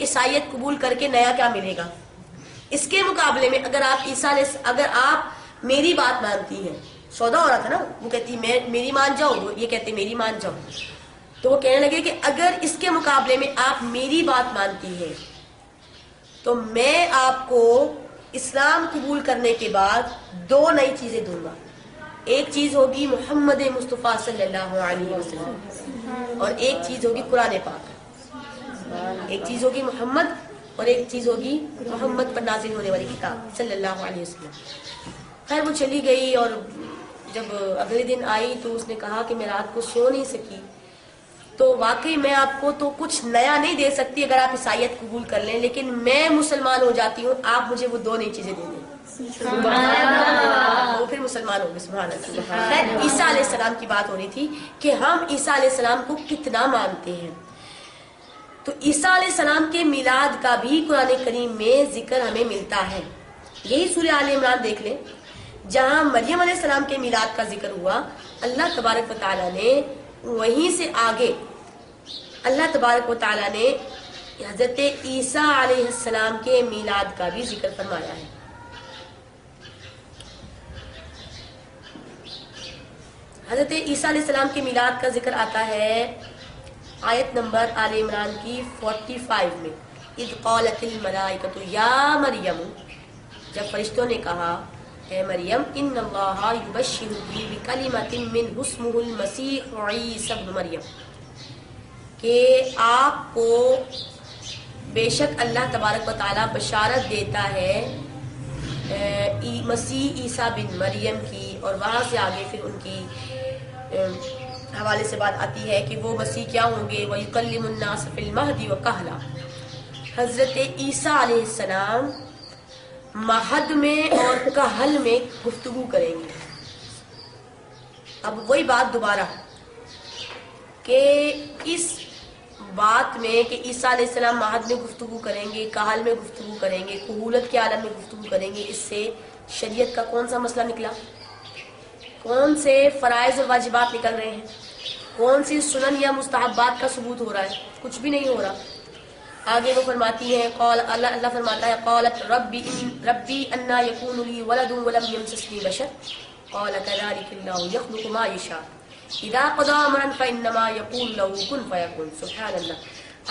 عیسائیت قبول کر کے نیا کیا ملے گا؟ اس کے مقابلے میں اگر آپ میری بات مانتی ہیں، سودا ہو رہا تھا نا، وہ کہتی میری مان جاؤ، یہ کہتے میری مان جاؤ، تو وہ کہنے لگے کہ اگر اس کے مقابلے میں آپ میری بات مانتی ہیں تو میں آپ کو اسلام قبول کرنے کے بعد 2 نئی چیزیں دوں گا. ایک چیز ہوگی محمد مصطفیٰ صلی اللہ علیہ وسلم، اور ایک چیز ہوگی قرآن پاک. ایک چیز ہوگی محمد اور ایک چیز ہوگی محمد پر نازل ہونے والی کتاب صلی اللہ علیہ وسلم. خیر وہ چلی گئی، اور جب اگلے دن آئی تو اس نے کہا کہ میں رات کو سو نہیں سکی، تو واقعی میں آپ کو تو کچھ نیا نہیں دے سکتی اگر آپ عیسائیت قبول کر لیں، لیکن میں مسلمان ہو جاتی ہوں، آپ مجھے وہ 2 نئی چیزیں دے دیں. وہ پھر مسلمان ہو گئے. سبحان اللہ. خیر عیسیٰ علیہ السلام کی بات ہو رہی تھی کہ ہم عیسیٰ علیہ السلام کو کتنا مانتے ہیں. تو عیسیٰ علیہ السلام کے میلاد کا بھی قرآن کریم میں ذکر ہمیں ملتا ہے. یہی سورہ آل عمران دیکھ لیں، جہاں مریم علیہ السلام کے میلاد کا ذکر ہوا، اللہ تبارک و تعالیٰ نے وہیں سے آگے اللہ تبارک و تعالیٰ نے حضرت عیسیٰ علیہ السلام کے میلاد کا بھی ذکر فرمایا ہے. حضرت عیسیٰ علیہ السلام کے میلاد کا ذکر آتا ہے آیت نمبر آل عمران کی 45 میں. اذ قالت الملائکۃ یا مریم، جب فرشتوں نے کہا اے مریم، ان اللہ یبشرکی بکلمۃ منہ اسمہ المسیح عیسی ابن مریم، کہ آپ کو بے شک اللہ تبارک و تعالیٰ بشارت دیتا ہے مسیح عیسیٰ بن مریم کی، اور وہاں سے آگے پھر ان کی حوالے سے بات آتی ہے کہ وہ مسیح کیا ہوں گے. وَيُكَلِّمُ النَّاسَ فِي الْمَهْدِ وَكَهْلًا، حضرت عیسیٰ علیہ السلام مہد میں اور کہل میں گفتگو کریں گے. اب وہی بات دوبارہ کہ اس بات میں کہ عیسیٰ علیہ السلام مہد میں گفتگو کریں گے، کہل میں گفتگو کریں گے، کہولت کے عالم میں گفتگو کریں گے، اس سے شریعت کا کون سا مسئلہ نکلا؟ کون سے فرائض اور واجبات نکل رہے ہیں؟ کون سی سنن یا مستحبات کا ثبوت ہو رہا ہے؟ کچھ بھی نہیں ہو رہا. آگے وہ فرماتی ہیں، اللہ فرماتا ہے قالت ربی انا یکون لی ولد ولم یمسسنی بشر قال کذلک اللہ یخلق ما یشاء اذا قضى امرا فانما یقول له کن فیکون. سبحان اللہ.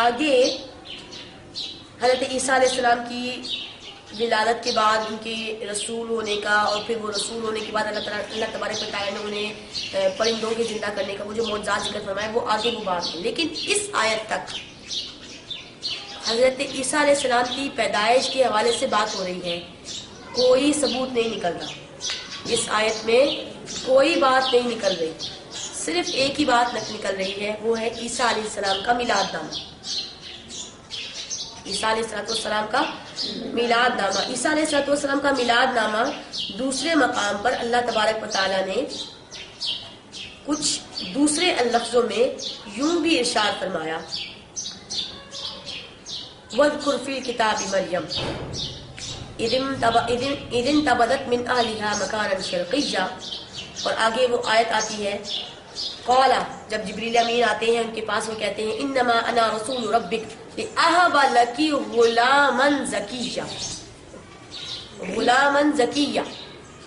آگے حضرت عیسیٰ علیہ السلام کی ولادت کے بعد ان کے رسول ہونے کا، اور پھر وہ رسول ہونے کے بعد اللہ تبارک و تعالیٰ نے انہیں پرندوں کے زندہ کرنے کا وہ جو معجزات ذکر فرمایا، وہ آگے وہ بات ہے. لیکن اس آیت تک حضرت عیسیٰ علیہ السلام کی پیدائش کے حوالے سے بات ہو رہی ہے، کوئی ثبوت نہیں نکل رہا. اس آیت میں کوئی بات نہیں نکل رہی، صرف ایک ہی بات نکل رہی ہے، وہ ہے عیسیٰ علیہ السلام کا میلاد نامہ. عیسیٰ علیہ السلام کا میلاد نامہ. عیسیٰ علیہ السلام کا میلاد نامہ دوسرے مقام پر اللہ تبارک و تعالیٰ نے کچھ دوسرے لفظوں میں یوں بھی ارشاد فرمایا، وَاذْكُرْ فِي الْكِتَابِ مَرْيَمَ اِذِ انْتَبَذَتْ مِنْ أَهْلِهَا مَكَانًا شَرْقِيًّا. اور آگے وہ آیت آتی ہے قال، جب جبریل امین آتے ہیں ان کے پاس، وہ کہتے ہیں انما انا رسول ربک لأہب لکی غلاما زکیہ. غلاما زکیہ،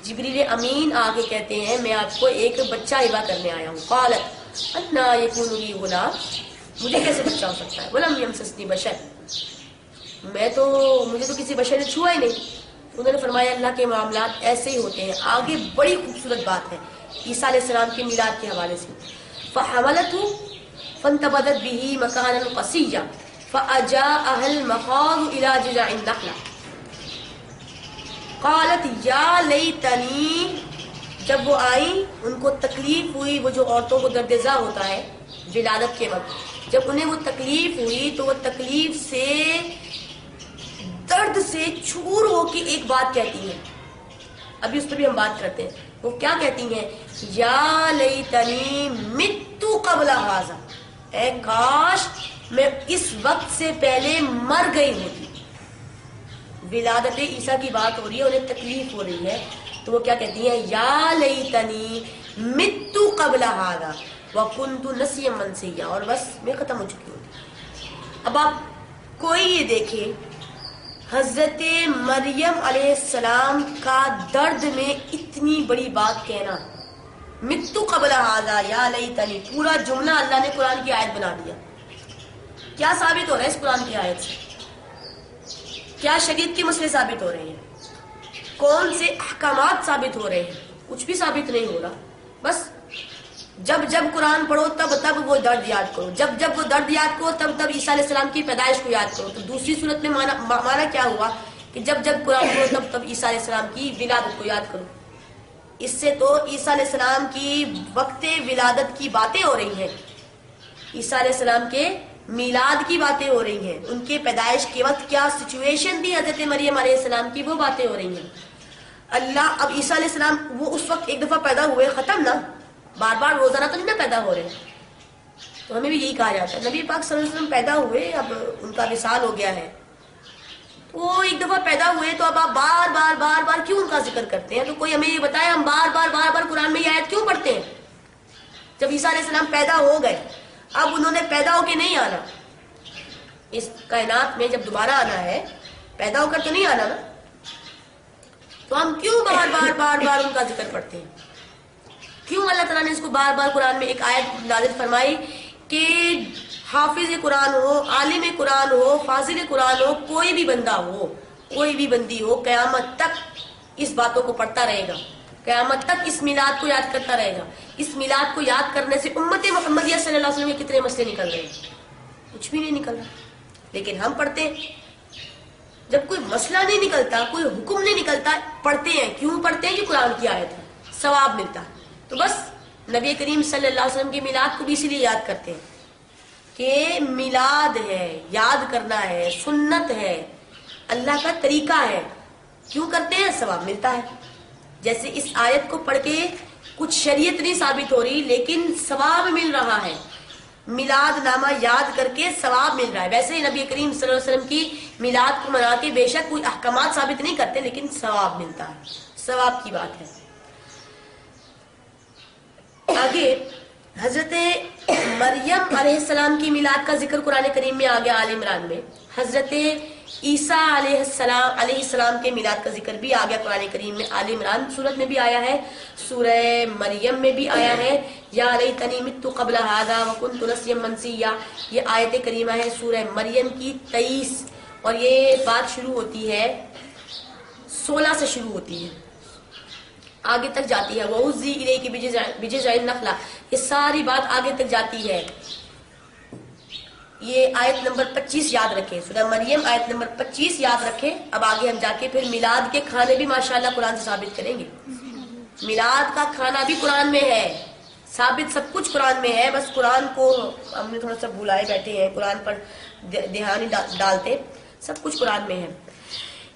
جبریل امین آگے کہتے ہیں میں آپ کو ایک بچہ ہبہ کرنے آیا ہوں. قالت انا یکون لی غلام، مجھے کیسے بچہ ہو سکتا ہے؟ ولم یمسسنی بشر، مجھے تو کسی بشر نے چھوا ہی نہیں. انہوں نے فرمایا اللہ کے معاملات ایسے ہی ہوتے ہیں. آگے بڑی خوبصورت بات ہے عیسیٰ علیہ السلام کے میلاد کے حوالے سے. فَحَمَلَتْهُ فَانْتَبَذَتْ بِهِ مَكَانًا قَصِيًّا فَأَجَاءَهَا الْمَخَاضُ إِلَى جِذْعِ النَّخْلَةِ قَالَتْ يَا لَيْتَنِي. جب وہ آئیں ان کو تکلیف ہوئی، وہ جو عورتوں کو درد ذا ہوتا ہے ولادت کے وقت، جب انہیں وہ تکلیف ہوئی تو وہ تکلیف سے درد سے چور ہو کے ایک بات کہتی ہیں. ابھی اس پہ بھی ہم بات کرتے ہیں. وہ کیا کہتی ہیں؟ یا لیتنی متو قبل ھذا، اے کاش میں اس وقت سے پہلے مر گئی ہوتی. ولادت عیسیٰ کی بات ہو رہی ہے، انہیں تکلیف ہو رہی ہے، تو وہ کیا کہتی ہیں؟ یا لیتنی متو قبل ھذا وکنت نسیا منسیا، اور بس میں ختم ہو چکی ہوں. اب آپ کوئی یہ دیکھے حضرت مریم علیہ السلام کا درد میں اتنی بڑی بات کہنا، متو قبل ھذا یا لیتنی، پورا جملہ اللہ نے قرآن کی آیت بنا دیا. کیا ثابت ہو رہا ہے اس قرآن کی آیت سے؟ کیا شریعت کے مسئلے ثابت ہو رہے ہیں؟ کون سے احکامات ثابت ہو رہے ہیں؟ کچھ بھی ثابت نہیں ہو رہا. بس جب جب قرآن پڑھو تب وہ درد یاد کرو، جب وہ درد یاد کرو تب عیسیٰ علیہ السلام کی پیدائش کو یاد کرو. تو دوسری صورت میں مانا کیا ہوا کہ جب قرآن پڑھو تب عیسیٰ علیہ السلام کی ولادت کو یاد کرو. اس سے تو عیسیٰ علیہ السلام کی وقت ولادت کی باتیں ہو رہی ہیں، عیسیٰ علیہ السلام کے میلاد کی باتیں ہو رہی ہیں، ان کے پیدائش کے وقت کیا سچویشن تھی حضرت مریم علیہ السلام کی، وہ باتیں ہو رہی ہیں. اللہ اب عیسیٰ علیہ السلام وہ اس وقت ایک دفعہ پیدا ہوئے، ختم نا، بار بار روزانہ تو نہیں نا پیدا ہو رہے. تو ہمیں بھی یہی کہا جاتا ہے نبی پاک صلی اللہ علیہ وسلم پیدا ہوئے، اب ان کا وصال ہو گیا ہے، وہ ایک دفعہ پیدا ہوئے تو اب آپ بار بار کیوں ان کا ذکر کرتے ہیں؟ تو کوئی ہمیں یہ بتائے ہم بار بار قرآن میں یہ آیت کیوں پڑھتے ہیں؟ جب عیسیٰ علیہ السلام پیدا ہو گئے، اب انہوں نے پیدا ہو کے نہیں آنا، اس کائنات میں جب دوبارہ آنا ہے پیدا ہو کر تو نہیں آنا نا، تو ہم کیوں بار ان کا ذکر پڑھتے ہیں؟ کیوں اللہ تعالیٰ نے اس کو بار قرآن میں ایک آیت نازل فرمائی کہ حافظ قرآن ہو، عالم قرآن ہو، فاضل قرآن ہو، کوئی بھی بندہ ہو، کوئی بھی بندی ہو، قیامت تک اس باتوں کو پڑھتا رہے گا، قیامت تک اس میلاد کو یاد کرتا رہے گا. اس میلاد کو یاد کرنے سے امت محمدیہ صلی اللہ علیہ وسلم کے کتنے مسئلے نکل رہے ہیں؟ کچھ بھی نہیں نکل رہا، لیکن ہم پڑھتے ہیں. جب کوئی مسئلہ نہیں نکلتا، کوئی حکم نہیں نکلتا، پڑھتے ہیں. کیوں پڑھتے ہیں؟ کہ قرآن کی آیت ہے، ثواب ملتا ہے. تو بس نبی کریم صلی اللہ علیہ وسلم کے میلاد کو بھی اسی لیے یاد کرتے ہیں کہ میلاد ہے، یاد کرنا ہے، سنت ہے، اللہ کا طریقہ ہے. کیوں کرتے ہیں؟ ثواب ملتا ہے. جیسے اس آیت کو پڑھ کے کچھ شریعت نہیں ثابت ہو رہی لیکن ثواب مل رہا ہے، میلاد نامہ یاد کر کے ثواب مل رہا ہے. ویسے ہی نبی کریم صلی اللہ علیہ وسلم کی میلاد کو منا کے بے شک کوئی احکامات ثابت نہیں کرتے لیکن ثواب ملتا ہے، ثواب کی بات ہے. آگے حضرت مریم علیہ السلام کی میلاد کا ذکر قرآن کریم میں آ گیا آل عمران میں. حضرت عیسیٰ علیہ السلام کے میلاد کا ذکر بھی آ گیا قرآن کریم میں. آل عمران سورت میں بھی آیا ہے، سورہ مریم میں بھی آیا ہے. یا لیتنی مت قبل ھذا وکنت نسیا منسیا، یہ آیت کریمہ ہے سورہ مریم کی 23، اور یہ بات شروع ہوتی ہے 16 سے شروع ہوتی ہے، آگے تک جاتی ہے. وَعُزِّي إِلَيْكِ بِجِذْعِ النَّخْلَةِ، یہ ساری بات آگے تک جاتی ہے. یہ آیت نمبر 25 یاد رکھیں، سورہ مریم آیت نمبر 25 یاد رکھیں. اب آگے ہم جا کے پھر میلاد کے کھانے بھی ماشاءاللہ قرآن سے ثابت کریں گے. میلاد کا کھانا بھی قرآن میں ہے، ثابت سب کچھ قرآن میں ہے. بس قرآن کو ہم نے تھوڑا سا بھلائے بیٹھے ہیں، قرآن پر دھیان ڈالتے. سب کچھ قرآن میں ہے.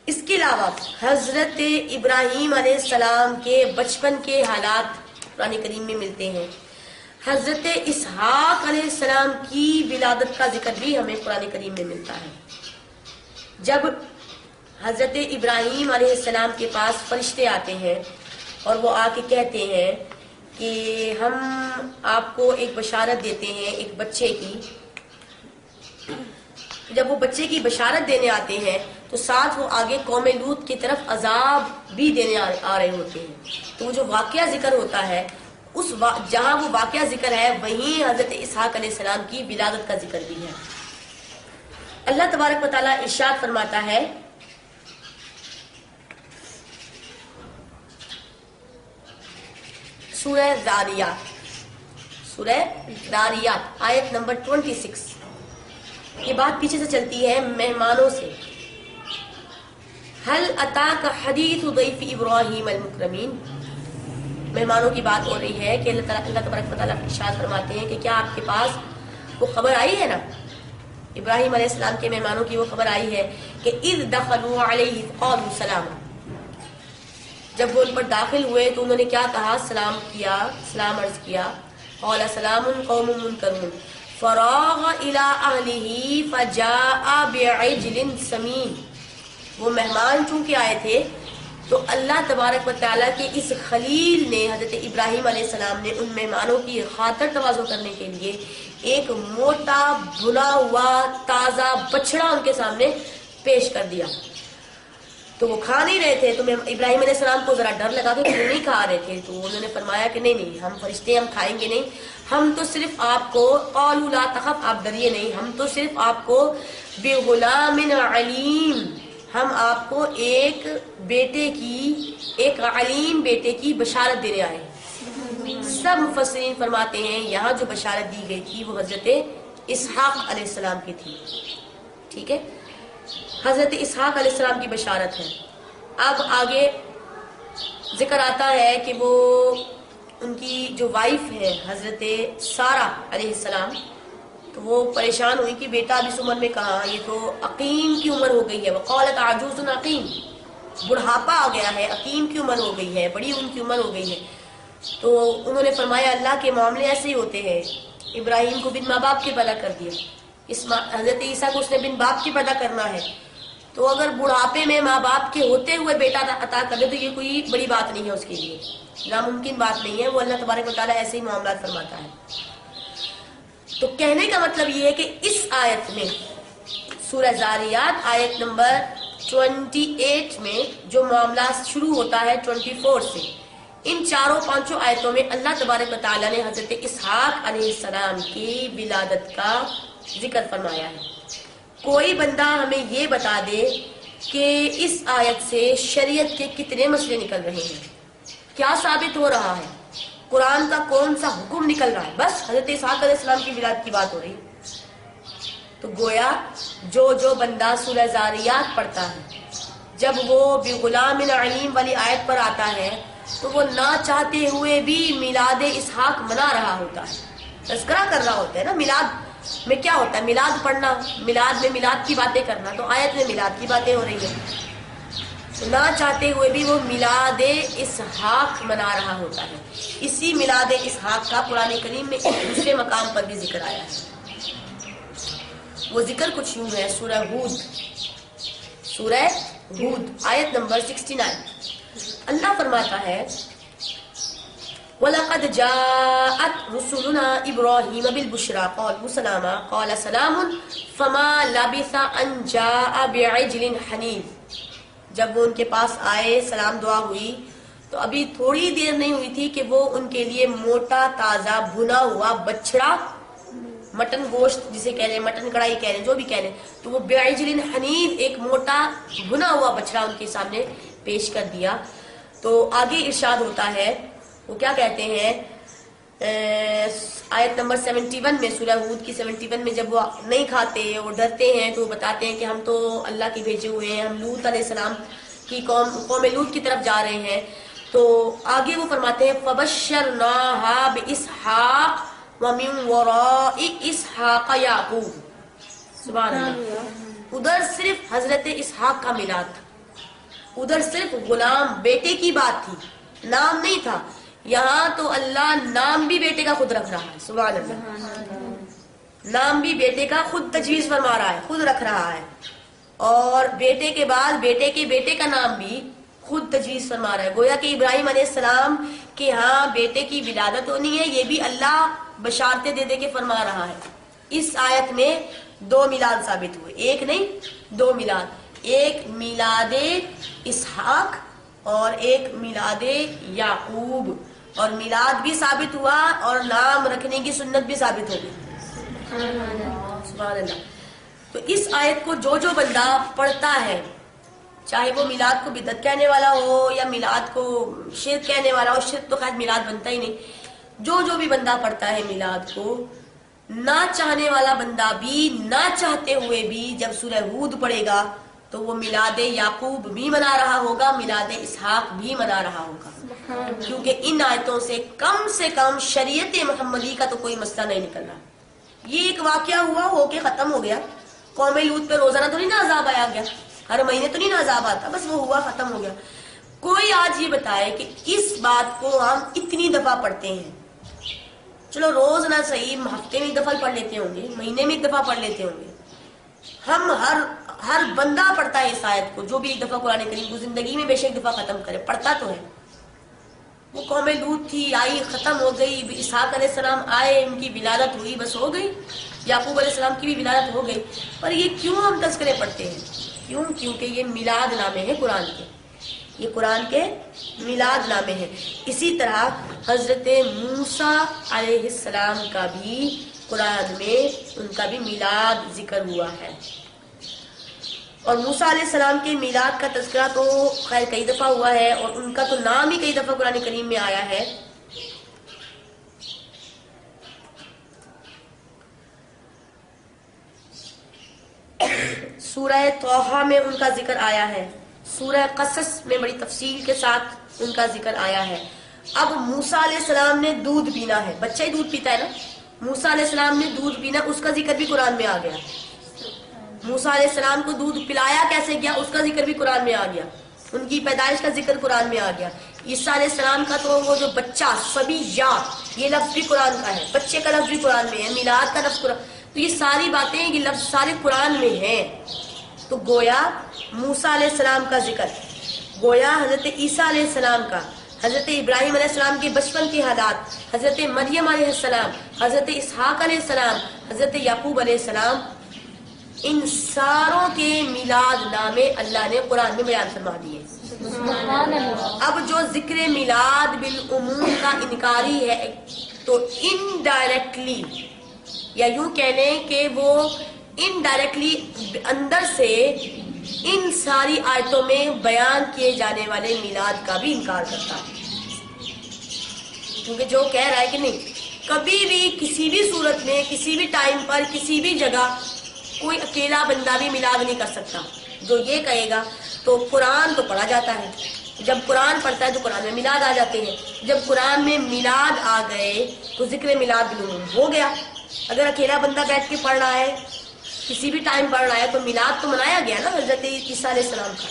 اس کے علاوہ حضرت ابراہیم علیہ السلام کے بچپن کے حالات قرآن کریم میں ملتے ہیں. حضرت اسحاق علیہ السلام کی ولادت کا ذکر بھی ہمیں قرآن کریم میں ملتا ہے. جب حضرت ابراہیم علیہ السلام کے پاس فرشتے آتے ہیں اور وہ آ کے کہتے ہیں کہ ہم آپ کو ایک بشارت دیتے ہیں ایک بچے کی. جب وہ بچے کی بشارت دینے آتے ہیں تو ساتھ وہ آگے قوم لوط کی طرف عذاب بھی دینے آ رہے ہوتے ہیں. تو وہ جو واقعہ ذکر ہوتا ہے اس جہاں وہ واقعہ ذکر ہے وہیں حضرت اسحاق علیہ السلام کی ولادت کا ذکر بھی ہے. اللہ تبارک و تعالیٰ ارشاد فرماتا ہے سورہ ذاریات آیت نمبر 26. یہ بات پیچھے سے چلتی ہے مہمانوں سے. هل اتاک حدیث ضیف ابراہیم المکرمین، مہمانوں کی بات ہو رہی ہے کہ اللہ تبارک و تعالیٰ ارشاد فرماتے ہیں کہ کیا آپ کے پاس وہ خبر آئی ہے نا، ابراہیم علیہ السلام کے مہمانوں کی وہ خبر آئی ہے کہ اذ دخلوا علیہ قالوا سلاما، جب وہ ان پر داخل ہوئے تو انہوں نے کیا کہا؟ سلام کیا، سلام عرض کیا. قال سلام قوم منکرون فراغ الى اہلہ فجاء بعجل سمین. وہ مہمان چونکہ آئے تھے تو اللہ تبارک و تعالیٰ کے اس خلیل نے حضرت ابراہیم علیہ السلام نے ان مہمانوں کی خاطر تواضع کرنے کے لیے ایک موٹا بھنا ہوا تازہ بچڑا ان کے سامنے پیش کر دیا. تو وہ کھا نہیں رہے تھے. تو ابراہیم علیہ السلام کو ذرا ڈر لگا کہ وہ نہیں کھا رہے تھے. تو انہوں نے فرمایا کہ نہیں ہم فرشتے ہم کھائیں گے نہیں, ہم تو صرف آپ کو قالوا لا تخف, آپ ڈریے نہیں, ہم تو صرف آپ کو بغلام علیم, ہم آپ کو ایک علیم بیٹے کی بشارت دینے آئے ہیں. سب مفسرین فرماتے ہیں یہاں جو بشارت دی گئی تھی وہ حضرت اسحاق علیہ السلام کی تھی. ٹھیک ہے, حضرت اسحاق علیہ السلام کی بشارت ہے. اب آگے ذکر آتا ہے کہ وہ ان کی جو وائف ہے حضرت سارہ علیہ السلام, تو وہ پریشان ہوئی کہ بیٹا اب اس عمر میں کہاں, یہ تو عقیم کی عمر ہو گئی ہے. وقالت عجوز عقیم, بڑھاپا آ گیا ہے, عقیم کی عمر ہو گئی ہے, بڑی ان کی عمر ہو گئی ہے. تو انہوں نے فرمایا اللہ کے معاملے ایسے ہی ہوتے ہیں. ابراہیم کو بن ماں باپ کے پیدا کر دیا, حضرت عیسیٰ کو اس نے بن باپ کی پیدا کرنا ہے. تو اگر بڑھاپے میں ماں باپ کے ہوتے ہوئے بیٹا عطا کر دے تو یہ کوئی بڑی بات نہیں ہے, اس کے لیے ناممکن بات نہیں ہے. وہ اللہ تبارک و تعالیٰ ایسے ہی معاملات فرماتا ہے. تو کہنے کا مطلب یہ ہے کہ اس آیت میں سورہ زاریات آیت نمبر 28 میں جو معاملہ شروع ہوتا ہے 24 سے, ان چاروں پانچوں آیتوں میں اللہ تبارک و تعالیٰ نے حضرت اسحاق علیہ السلام کی ولادت کا ذکر فرمایا ہے. کوئی بندہ ہمیں یہ بتا دے کہ اس آیت سے شریعت کے کتنے مسئلے نکل رہے ہیں, کیا ثابت ہو رہا ہے, قرآن کا کون سا حکم نکل رہا ہے. بس حضرت اسحاق علیہ السلام کی ولادت کی بات ہو رہی. تو گویا جو بندہ سورہ زاریات پڑھتا ہے, جب وہ بغلام علیم والی آیت پر آتا ہے تو وہ نہ چاہتے ہوئے بھی میلاد اسحاق منا رہا ہوتا ہے, تذکرہ کر رہا ہوتا ہے نا. میلاد میں کیا ہوتا ہے, میلاد پڑھنا, میلاد میں میلاد کی باتیں کرنا. تو آیت میں میلاد کی باتیں ہو رہی ہیں. نہ چاہتے ہوئے بھی وہ میلاد اسحاق منا رہا ہوتا ہے. اسی میلاد اسحاق کا قرآن کریم میں ایک دوسرے مقام پر بھی ذکر آیا ہے. وہ ذکر کچھ یوں ہے, سورہ ہود آیت نمبر 69. اللہ فرماتا ہے وَلَقَدْ جَاءَتْ رُسُلُنَا إِبْرَاهِيمَ بِالْبُشْرَى قَالُوا سَلَامًا قَالَ سَلَامٌ فَمَا لَبِثَ أَنْ جَاءَ بِعِجْلٍ حَنِيذٍ. جب وہ ان کے پاس آئے, سلام دعا ہوئی, تو ابھی تھوڑی دیر نہیں ہوئی تھی کہ وہ ان کے لیے موٹا تازہ بھنا ہوا بچڑا, مٹن گوشت جسے کہہ رہے ہیں, مٹن کڑھائی کہہ رہے ہیں, جو بھی کہہ رہے ہیں, تو وہ بعجل حنیذ ایک موٹا بھنا ہوا بچڑا ان کے سامنے پیش کر دیا. تو آگے ارشاد ہوتا ہے, وہ کیا کہتے ہیں آیت نمبر 71 میں, سورہ ہود کی 71 میں, جب وہ نہیں کھاتے, وہ ڈرتے ہیں, تو وہ بتاتے ہیں کہ ہم تو اللہ کے بھیجے ہوئے ہیں, ہم لوط علیہ السلام کی قوم لوط کی طرف جا رہے ہیں. تو آگے وہ فرماتے ہیں فَبَشَّرْنَاهَا بِإِسْحَاقَ وَمِن وَرَاءِ إِسْحَاقَ یعقوب. سبحان اللہ. ادھر صرف حضرت اسحاق کا میلاد تھا, ادھر صرف غلام بیٹے کی بات تھی, نام نہیں تھا. یہاں تو اللہ نام بھی بیٹے کا خود رکھ رہا ہے. سبحان اللہ. نام بھی بیٹے کا خود تجویز فرما رہا ہے, خود رکھ رہا ہے, اور بیٹے کے بعد بیٹے کے بیٹے کا نام بھی خود تجویز فرما رہا ہے. گویا کہ ابراہیم علیہ السلام کے ہاں بیٹے کی ولادت ہونی ہے, یہ بھی اللہ بشارتیں دے دے کے فرما رہا ہے. اس آیت میں 2 میلاد ثابت ہوئے, ایک نہیں 2 میلاد, ایک میلاد اسحاق اور ایک میلاد یعقوب. اور میلاد بھی ثابت ہوا اور نام رکھنے کی سنت بھی ثابت ہو گئی. سبحان اللہ. تو اس آیت کو جو بندہ پڑھتا ہے, چاہے وہ میلاد کو بدعت کہنے والا ہو یا میلاد کو شرک کہنے والا ہو, شرک تو خیر میلاد بنتا ہی نہیں, جو بھی بندہ پڑھتا ہے میلاد کو, نہ چاہنے والا بندہ بھی نہ چاہتے ہوئے بھی جب سورہ ہود پڑھے گا تو وہ میلاد یعقوب بھی منا رہا ہوگا, میلاد اسحاق بھی منا رہا ہوگا. کیونکہ ان آیتوں سے کم شریعت محمدی کا تو کوئی مسئلہ نہیں نکل رہا. یہ ایک واقعہ ہوا, ہو کے ختم ہو گیا. قوم لوط پہ روزانہ تو نہیں عذاب آیا گیا, ہر مہینے تو نہیں عذاب آتا, بس وہ ہوا ختم ہو گیا. کوئی آج یہ بتائے کہ اس بات کو ہم اتنی دفعہ پڑھتے ہیں, چلو روز نہ صحیح, ہفتے میں 1 دفعہ پڑھ لیتے ہوں گے, مہینے میں 1 دفعہ پڑھ لیتے ہوں گے, ہم ہر بندہ پڑھتا ہے اس آیت کو، جو بھی ایک دفعہ قرآن کریم کو زندگی میں بے شک دفعہ ختم کرے، پڑھتا تو ہے۔ وہ قوم لوط تھی، آئی ختم ہو گئی، اسحاق علیہ السلام آئے، ان کی ولادت ہوئی، بس ہو گئی، یعقوب علیہ السلام کی بھی ولادت ہو گئی۔ پر یہ کیوں ہم تذکرے پڑھتے ہیں؟ کیوں؟ کیونکہ یہ میلاد نامے ہیں قرآن کے، یہ قرآن کے میلاد نامے ہیں۔ اسی طرح حضرت موسیٰ علیہ السلام کا بھی قرآن میں ان کا بھی میلاد ذکر ہوا ہے، اور موسیٰ علیہ السلام کے میلاد کا تذکرہ تو خیر کئی دفعہ ہوا ہے، اور ان کا تو نام ہی کئی دفعہ قرآن کریم میں آیا ہے۔ سورہ طٰہٰ میں ان کا ذکر آیا ہے، سورہ قصص میں بڑی تفصیل کے ساتھ ان کا ذکر آیا ہے۔ اب موسیٰ علیہ السلام نے دودھ پینا ہے، بچہ ہی دودھ پیتا ہے نا، موسیٰ علیہ السلام نے دودھ پینا، اس کا ذکر بھی قرآن میں آ گیا۔ موسیٰ علیہ السلام کو دودھ پلایا کیسے گیا، اس کا ذکر بھی قرآن میں آ گیا، ان کی پیدائش کا ذکر قرآن میں آ گیا۔ عیسیٰ علیہ السلام کا تو وہ جو بچہ صبی یا، یہ لفظ بھی قرآن کا ہے، بچے کا لفظ بھی قرآن میں ہے، میلاد کا لفظ قرآن، تو یہ ساری باتیں، یہ لفظ سارے قرآن میں ہیں۔ تو گویا موسیٰ علیہ السلام کا ذکر، گویا حضرت عیسیٰ علیہ السلام کا، حضرت ابراہیم علیہ السلام کے بچپن کے حالات، حضرت مریم علیہ السلام، حضرت اسحاق علیہ السلام، حضرت یعقوب علیہ السلام، ان ساروں کے میلاد نامے اللہ نے قرآن میں بیان فرما دیے۔ اب جو ذکر میلاد بالعموم کا انکاری ہے، تو انڈائریکٹلی، یا یوں کہہ لیں کہ وہ انڈائریکٹلی اندر سے ان ساری آیتوں میں بیان کیے جانے والے میلاد کا بھی انکار کرتا ہے، کیونکہ جو کہہ رہا ہے کہ نہیں، کبھی بھی کسی بھی صورت میں کسی بھی ٹائم پر کسی بھی جگہ کوئی اکیلا بندہ بھی میلاد نہیں کر سکتا، جو یہ کہے گا تو قرآن تو پڑھا جاتا ہے، جب قرآن پڑھتا ہے تو قرآن میں میلاد آ جاتے ہیں، جب قرآن میں میلاد آ گئے تو ذکر میلاد بالعموم ہو گیا۔ اگر اکیلا بندہ بیٹھ کے پڑھ رہا ہے، کسی بھی ٹائم پڑھ رہا ہے، تو میلاد تو منایا گیا نا حضرت عیسیٰ علیہ السلام کا۔